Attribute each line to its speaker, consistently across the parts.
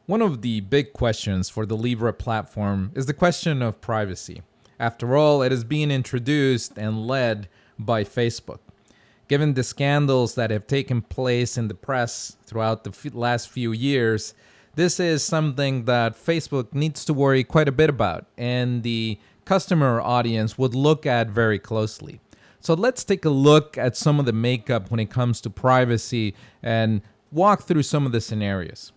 Speaker 1: One of the big questions for the Libra platform is the question of privacy. After all, it is being introduced and led by Facebook. Given the scandals that have taken place in the press throughout the last few years, this is something that Facebook needs to worry quite a bit about, and the customer audience would look at very closely. So let's take a look at some of the makeup when it comes to privacy and walk through some of the scenarios.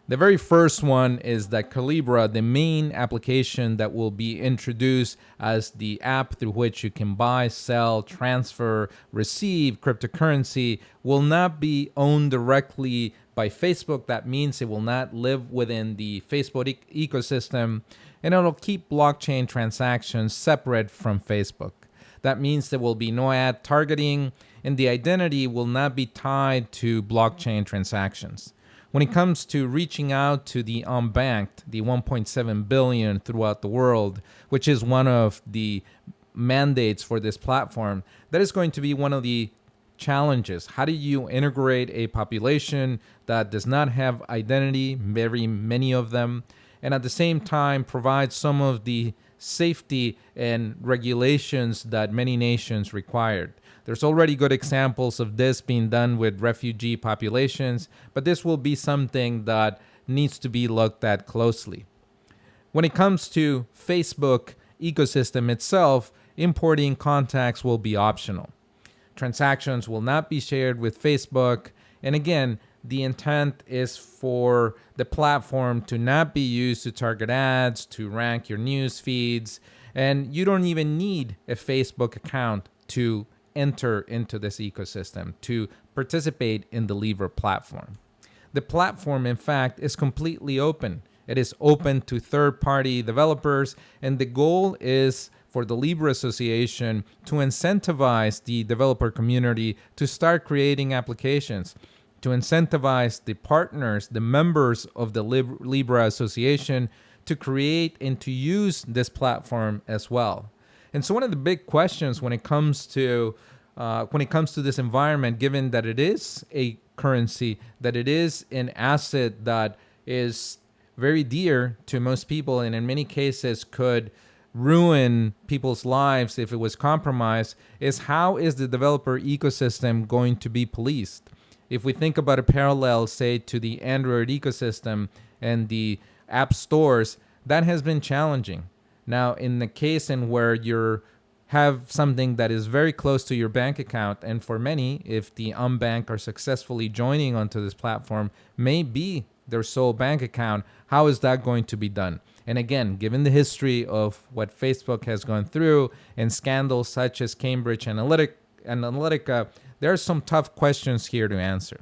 Speaker 1: The very first one is that Calibra, the main application that will be introduced as the app through which you can buy, sell, transfer, receive cryptocurrency, will not be owned directly by Facebook. That means it will not live within the Facebook ecosystem, and it'll keep blockchain transactions separate from Facebook. That means there will be no ad targeting, and the identity will not be tied to blockchain transactions. When it comes to reaching out to the unbanked, the 1.7 billion throughout the world, which is one of the mandates for this platform, that is going to be one of the challenges. How do you integrate a population that does not have identity, very many of them, and at the same time provide some of the safety and regulations that many nations required? There's already good examples of this being done with refugee populations, but this will be something that needs to be looked at closely. When it comes to Facebook ecosystem itself, importing contacts will be optional. Transactions will not be shared with Facebook, and again, the intent is for the platform to not be used to target ads, to rank your news feeds, and you don't even need a Facebook account to enter into this ecosystem, to participate in the Libra platform. The platform, in fact, is completely open. It is open to third-party developers, and the goal is for the Libra Association to incentivize the developer community to start creating applications, to incentivize the partners, the members of the Libra Association to create and to use this platform as well. And so one of the big questions when it comes to this environment, given that it is a currency, that it is an asset that is very dear to most people, and in many cases could ruin people's lives if it was compromised, is how is the developer ecosystem going to be policed? If we think about a parallel, say, to the Android ecosystem and the app stores, that has been challenging. Now, in the case in where you have something that is very close to your bank account, and for many, if the unbanked are successfully joining onto this platform, may be their sole bank account, how is that going to be done? And again, given the history of what Facebook has gone through and scandals such as Cambridge Analytica, there are some tough questions here to answer.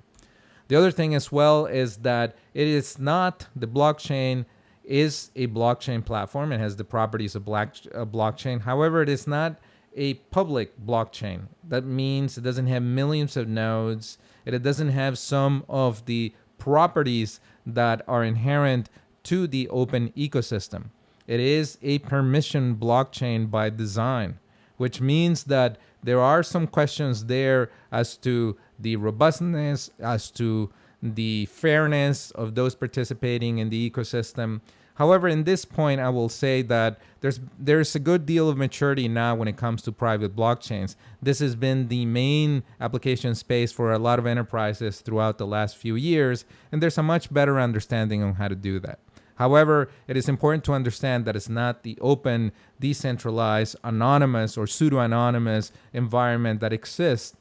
Speaker 1: The other thing as well is that it is not the blockchain is a blockchain platform. It has the properties of a blockchain. However, it is not a public blockchain. That means it doesn't have millions of nodes. It doesn't have some of the properties that are inherent to the open ecosystem. It is a permission blockchain by design, which means that there are some questions there as to the robustness, as to the fairness of those participating in the ecosystem. However, in this point, I will say that there's a good deal of maturity now when it comes to private blockchains. This has been the main application space for a lot of enterprises throughout the last few years, and there's a much better understanding on how to do that. However, it is important to understand that it's not the open, decentralized, anonymous, or pseudo-anonymous environment that exists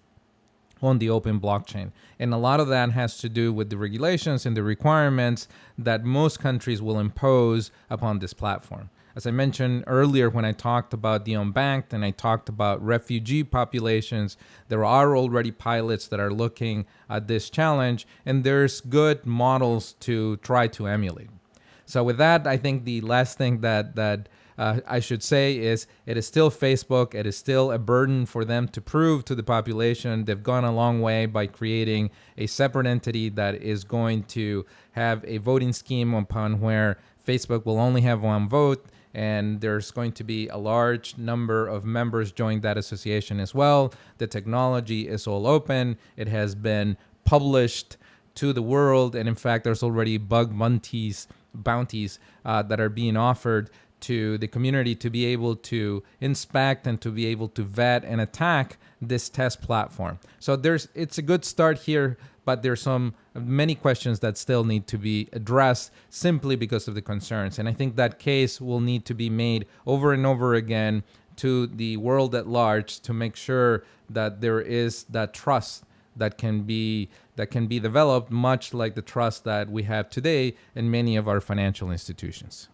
Speaker 1: on the open blockchain. And a lot of that has to do with the regulations and the requirements that most countries will impose upon this platform. As I mentioned earlier when I talked about the unbanked and I talked about refugee populations, there are already pilots that are looking at this challenge, and there's good models to try to emulate. So with that, I think the last thing that I should say is it is still Facebook. It is still a burden for them to prove to the population. They've gone a long way by creating a separate entity that is going to have a voting scheme upon where Facebook will only have one vote, and there's going to be a large number of members join that association as well. The technology is all open. It has been published to the world. And in fact, there's already bug bounties that are being offered to the community to be able to inspect and to be able to vet and attack this test platform. So it's a good start here, but there's many questions that still need to be addressed simply because of the concerns. And I think that case will need to be made over and over again to the world at large to make sure that there is that trust that can be developed, much like the trust that we have today in many of our financial institutions.